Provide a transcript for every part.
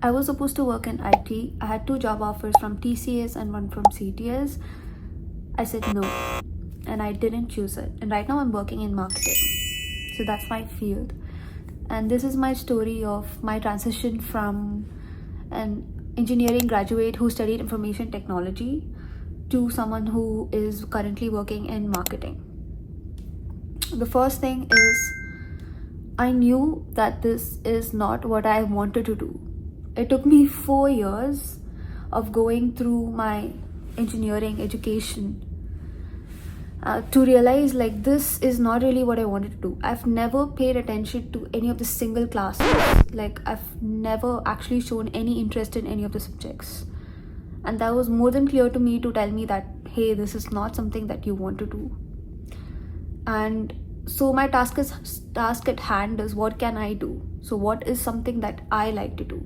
I was supposed to work in IT. I had two job offers from TCS and one from CTS. I said no, and I didn't choose it. And right now I'm working in marketing. So that's my field. And this is my story of my transition from an engineering graduate who studied information technology to someone who is currently working in marketing. The first thing is, I knew that this is not what I wanted to do. It took me 4 years of going through my engineering education to realize like this is not really what I wanted to do. I've never paid attention to any of the single classes. Like I've never actually shown any interest in any of the subjects. And that was more than clear to me to tell me that, hey, this is not something that you want to do. And so my task at hand is, what can I do? So what is something that I like to do?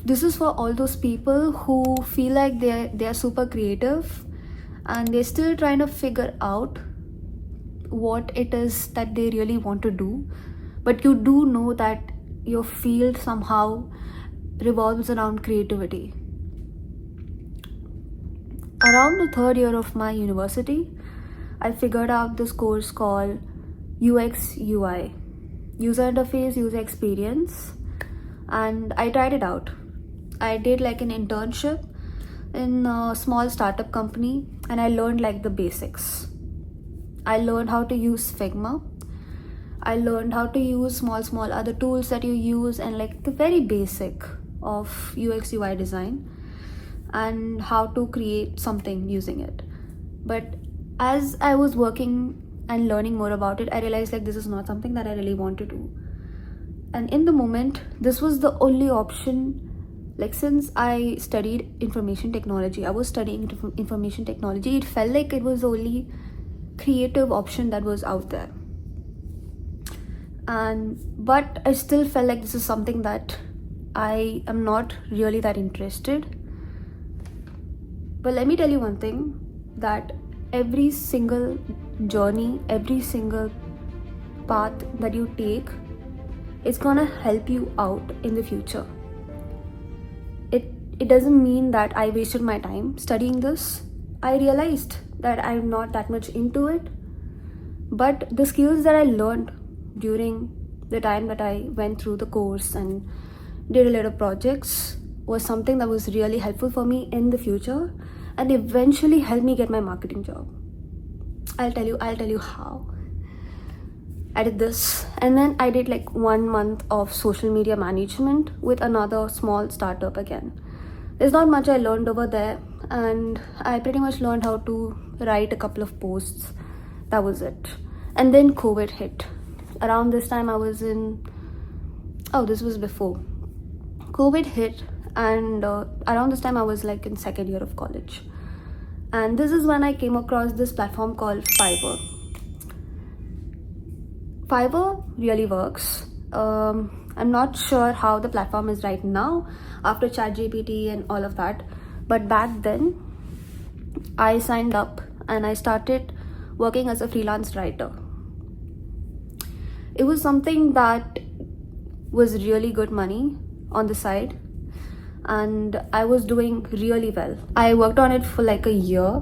This is for all those people who feel like they're super creative and they're still trying to figure out what it is that they really want to do, but you do know that your field somehow revolves around creativity. Around the third year of my university, I figured out this course called UX UI, user interface user experience, and I tried it out. I did like an internship in a small startup company and I learned like the basics. I learned how to use Figma. I learned how to use small other tools that you use and like the very basic of UX UI design and how to create something using it. But as I was working and learning more about it, I realized like this is not something that I really want to do. And in the moment, this was the only option. Like since I studied information technology, I was studying information technology, it felt like it was the only creative option that was out there. But I still felt like this is something that I am not really that interested. But let me tell you one thing, that every single journey, every single path that you take, it's gonna help you out in the future. It doesn't mean that I wasted my time studying this. I realized that I'm not that much into it, but the skills that I learned during the time that I went through the course and did a lot of projects was something that was really helpful for me in the future and eventually helped me get my marketing job. I'll tell you how. I did this, and then I did like 1 month of social media management with another small startup again. There's not much I learned over there, and I pretty much learned how to write a couple of posts. That was it. And then COVID hit. Around this time I was this was before COVID hit, and around this time I was like in second year of college. And this is when I came across this platform called Fiverr. Fiverr really works. I'm not sure how the platform is right now after ChatGPT and all of that, but back then I signed up and I started working as a freelance writer. It was something that was really good money on the side, and I was doing really well. I worked on it for like a year.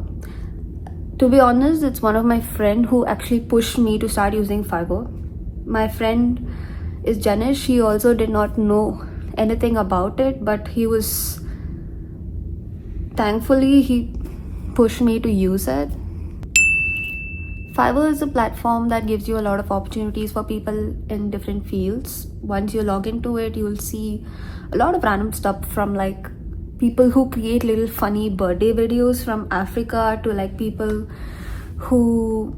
To be honest, it's one of my friend who actually pushed me to start using Fiverr. My friend is Janish. She also did not know anything about it, but thankfully he pushed me to use it. Fiverr is a platform that gives you a lot of opportunities for people in different fields. Once you log into it, you will see a lot of random stuff, from like people who create little funny birthday videos from Africa to like people who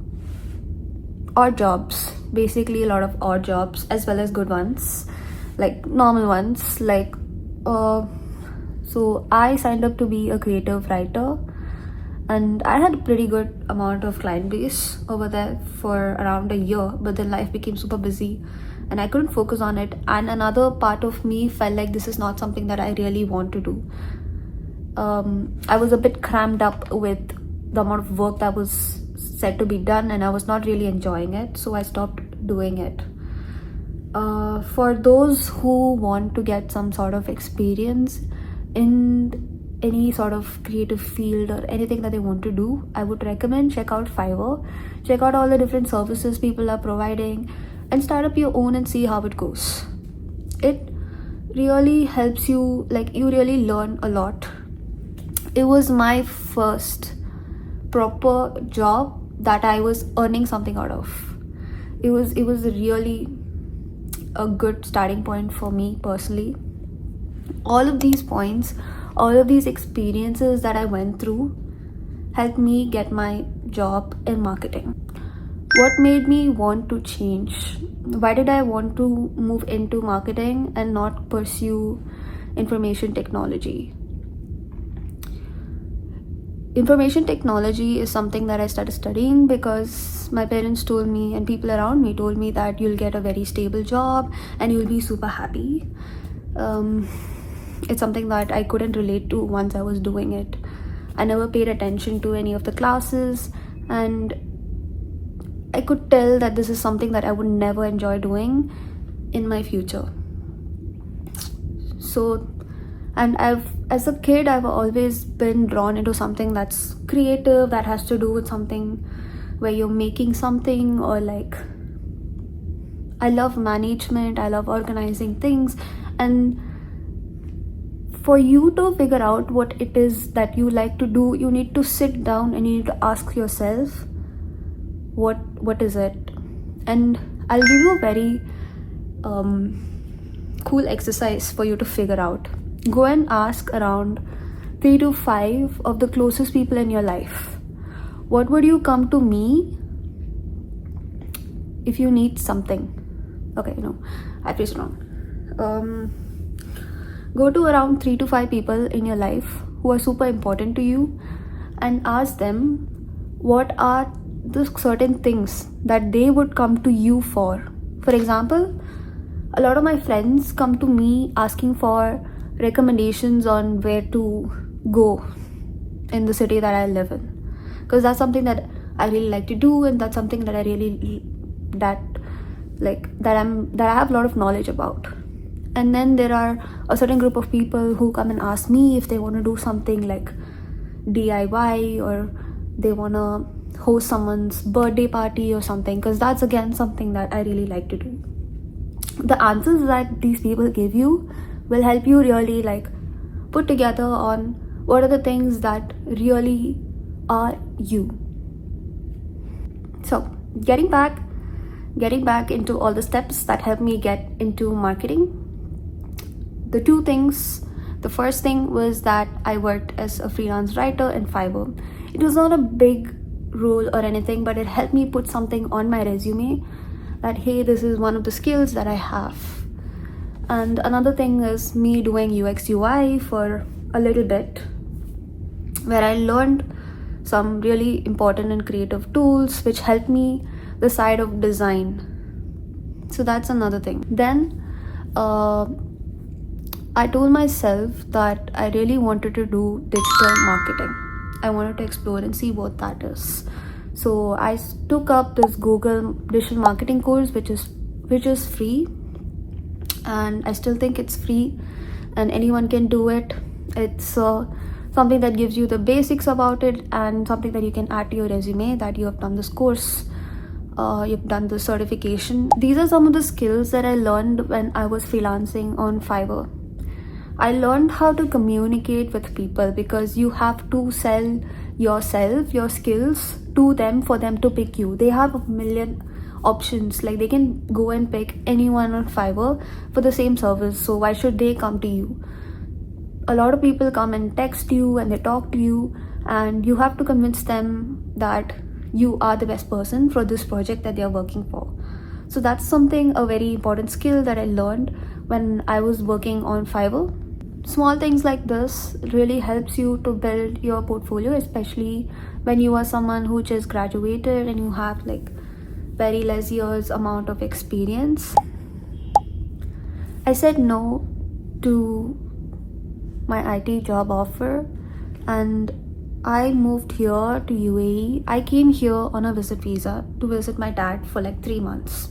odd jobs, basically a lot of odd jobs as well as good ones, like normal ones. Like so I signed up to be a creative writer, and I had a pretty good amount of client base over there for around a year, but then life became super busy and I couldn't focus on it. And another part of me felt like this is not something that I really want to do. I was a bit crammed up with the amount of work that was said to be done, and I was not really enjoying it, so I stopped doing it. For those who want to get some sort of experience in any sort of creative field or anything that they want to do, I would recommend check out Fiverr. Check out all the different services people are providing and start up your own and see how it goes. It really helps you, like you really learn a lot. It was my first proper job that I was earning something out of. It was really a good starting point for me personally. All of these points, all of these experiences that I went through helped me get my job in marketing. What made me want to change? Why did I want to move into marketing and not pursue information technology? Information technology is something that I started studying because my parents told me and people around me told me that you'll get a very stable job and you'll be super happy. It's something that I couldn't relate to once I was doing it. I never paid attention to any of the classes, and I could tell that this is something that I would never enjoy doing in my future. So, and as a kid, I've always been drawn into something that's creative, that has to do with something where you're making something, or like, I love management, I love organizing things. And for you to figure out what it is that you like to do, you need to sit down and you need to ask yourself, what is it? And I'll give you a very cool exercise for you to figure out. Go and ask around 3 to 5 of the closest people in your life, what would you come to me if you need something? Okay, no, I phrased it wrong. Go to around 3 to 5 people in your life who are super important to you and ask them what are the certain things that they would come to you for. For example, a lot of my friends come to me asking for recommendations on where to go in the city that I live in, because that's something that I really like to do, and that's something that I really that I have a lot of knowledge about. And then there are a certain group of people who come and ask me if they want to do something like DIY, or they want to host someone's birthday party or something, because that's again something that I really like to do. The answers that these people give you will help you really like put together on what are the things that really are you. So getting back into all the steps that helped me get into marketing, the two things, the first thing was that I worked as a freelance writer in Fiverr. It was not a big role or anything, but it helped me put something on my resume that, hey, this is one of the skills that I have. And another thing is me doing UX UI for a little bit, where I learned some really important and creative tools which helped me the side of design. So that's another thing. Then I told myself that I really wanted to do digital marketing. I wanted to explore and see what that is. So I took up this Google digital marketing course, which is free, and I still think it's free and anyone can do it. It's something that gives you the basics about it and something that you can add to your resume, that you have done this course, you've done the certification. These are some of the skills that I learned when I was freelancing on Fiverr. I learned how to communicate with people, because you have to sell yourself, your skills to them for them to pick you. They have a million options, like they can go and pick anyone on Fiverr for the same service, so why should they come to you? A lot of people come and text you and they talk to you, and you have to convince them that you are the best person for this project that they are working for. So that's a very important skill that I learned when I was working on Fiverr. Small things like this really helps you to build your portfolio, especially when you are someone who just graduated and you have like very less years amount of experience. I said no to my IT job offer and I moved here to UAE. I came here on a visit visa to visit my dad for like 3 months.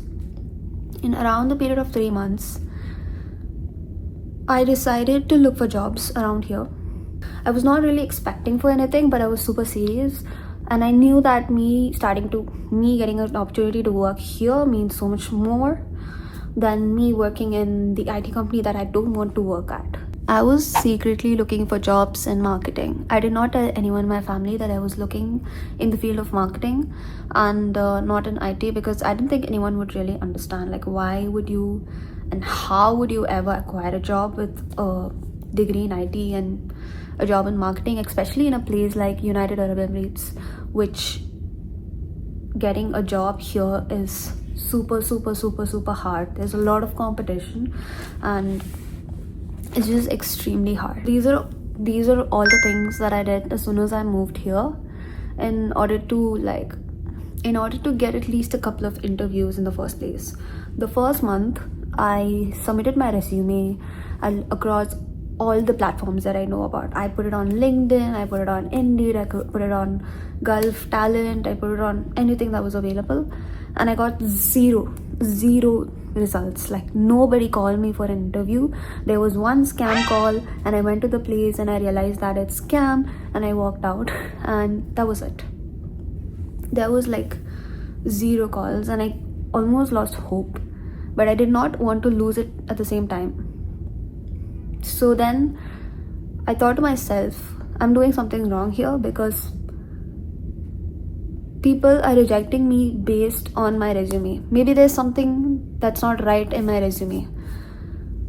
In around the period of 3 months, I decided to look for jobs around here. I was not really expecting for anything, but I was super serious, and I knew that me getting an opportunity to work here means so much more than me working in the IT company that I don't want to work at. I was secretly looking for jobs in marketing. I did not tell anyone in my family that I was looking in the field of marketing and not in IT, because I didn't think anyone would really understand, like, why would you and how would you ever acquire a job with a degree in IT and a job in marketing, especially in a place like United Arab Emirates, which getting a job here is super hard. There's a lot of competition and it's just extremely hard. These are all the things that I did as soon as I moved here in order to get at least a couple of interviews in the first place. The first month I submitted my resume across all the platforms that I know about. I put it on LinkedIn, I put it on Indeed, I put it on Gulf Talent, I put it on anything that was available, and I got zero results. Like, nobody called me for an interview. There was one scam call and I went to the place and I realized that it's scam and I walked out, and that was it. There was like zero calls and I almost lost hope, but I did not want to lose it at the same time. So then I thought to myself, I'm doing something wrong here, because people are rejecting me based on my resume. Maybe there's something that's not right in my resume.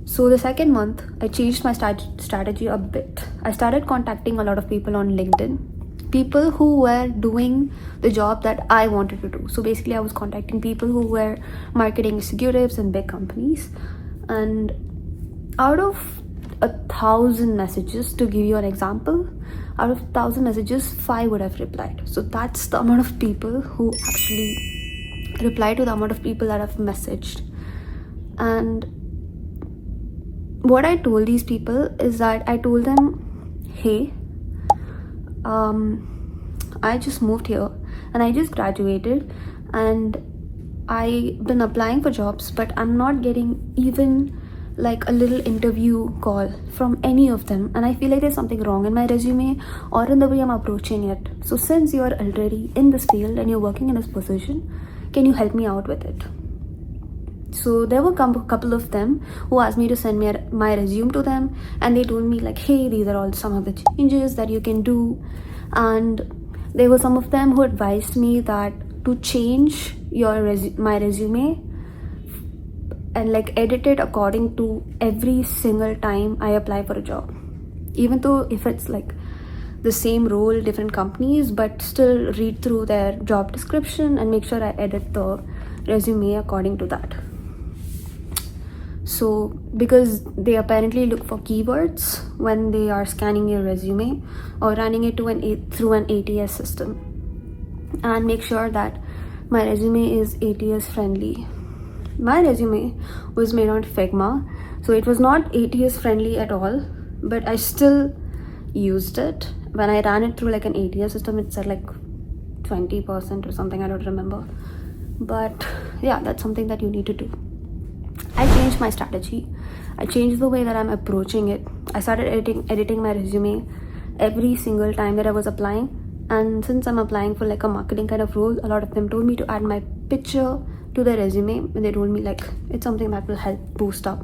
So the second month, I changed my strategy a bit. I started contacting a lot of people on LinkedIn, people who were doing the job that I wanted to do. So basically, I was contacting people who were marketing executives in big companies. And out of 1,000 messages, to give you an example, out of 1,000 messages, 5 would have replied. So that's the amount of people who actually reply to the amount of people that I've messaged. And what I told these people is that I told them, hey, I just moved here and I just graduated and I've been applying for jobs, but I'm not getting even like a little interview call from any of them, and I feel like there's something wrong in my resume or in the way I'm approaching it. So since you're already in this field and you're working in this position, can you help me out with it? So there were a couple of them who asked me to send my resume to them, and they told me like, hey, these are all some of the changes that you can do. And there were some of them who advised me that to change my resume and like edit it according to every single time I apply for a job, even though if it's like the same role, different companies, but still read through their job description and make sure I edit the resume according to that. So because they apparently look for keywords when they are scanning your resume or running it through an ATS system, and make sure that my resume is ATS friendly. My resume was made on Figma, so it was not ATS friendly at all, but I still used it. When I ran it through like an ATS system, it said like 20% or something, I don't remember. But yeah, that's something that you need to do. I changed my strategy. I changed the way that I'm approaching it. I started editing my resume every single time that I was applying. And since I'm applying for like a marketing kind of role, a lot of them told me to add my picture to the resume, and they told me like it's something that will help boost up.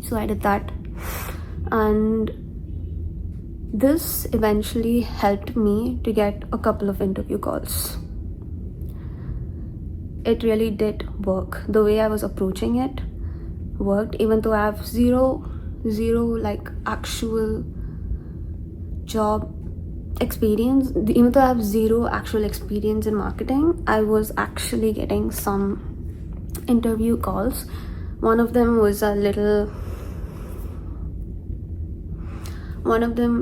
So I did that, and this eventually helped me to get a couple of interview calls. It really did work. The way I was approaching it worked, even though I have zero like actual job experience. Even though I have zero actual experience in marketing, I was actually getting some interview calls. One of them,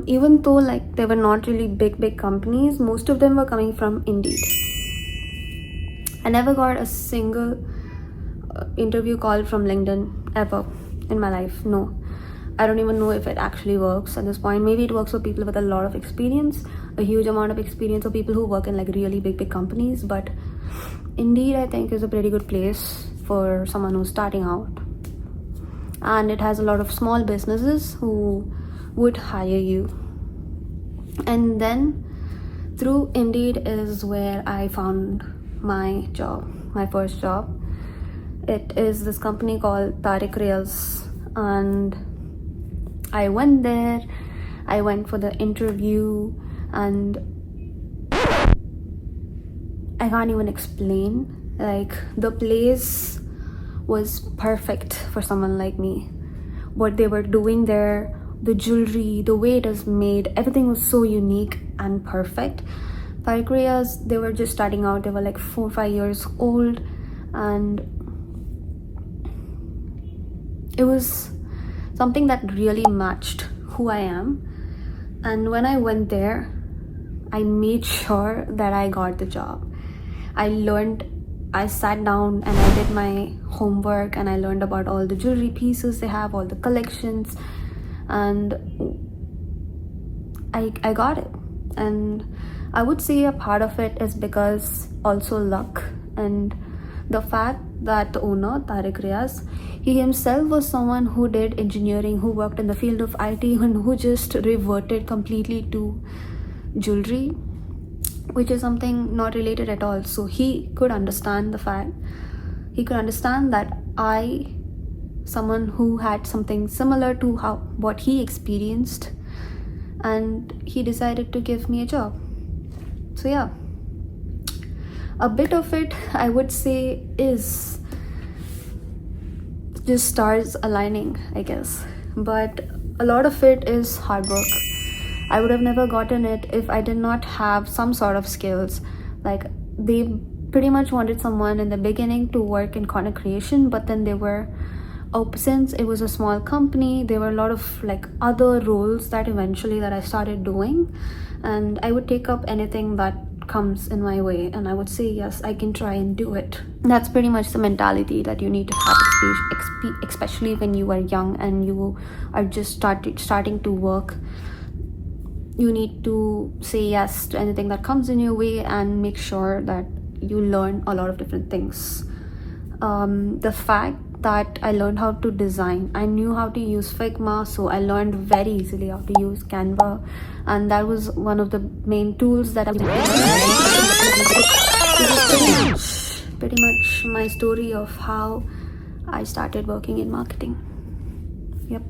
even though like they were not really big companies, most of them were coming from Indeed. I never got a single interview call from LinkedIn ever in my life. No, I don't even know if it actually works at this point. Maybe it works for people with a lot of experience, a huge amount of experience, or people who work in like really big companies. But Indeed, I think, is a pretty good place for someone who's starting out, and it has a lot of small businesses who would hire you. And then through Indeed is where I found my job, my first job. It is this company called Tariq Riyaz, and I went there. I went for the interview, and I can't even explain. Like, the place was perfect for someone like me. What they were doing there, the jewelry, the way it is made, everything was so unique and perfect. Tariq Riyaz, they were just starting out. They were like 4 or 5 years old, and it was something that really matched who I am. And when I went there, I made sure that I got the job. I sat down and I did my homework, and I learned about all the jewelry pieces they have, all the collections, and I got it. And I would say a part of it is because also luck, and the fact that the owner, Tariq Riyaz, he himself was someone who did engineering, who worked in the field of IT, and who just reverted completely to jewelry, which is something not related at all. So he could understand that I, someone who had something similar to what he experienced, and he decided to give me a job. So yeah, a bit of it I would say is just stars aligning, I guess, but a lot of it is hard work. I would have never gotten it if I did not have some sort of skills. Like, they pretty much wanted someone in the beginning to work in content creation, but then since it was a small company, there were a lot of like other roles that I started doing, and I would take up anything that comes in my way, and I would say yes, I can try and do it. That's pretty much the mentality that you need to have, especially when you are young and you are just starting to work. You need to say yes to anything that comes in your way and make sure that you learn a lot of different things. The fact that I learned how to design, I knew how to use Figma, so I learned very easily how to use Canva, and that was one of the main tools that I was This is pretty much my story of how I started working in marketing. Yep.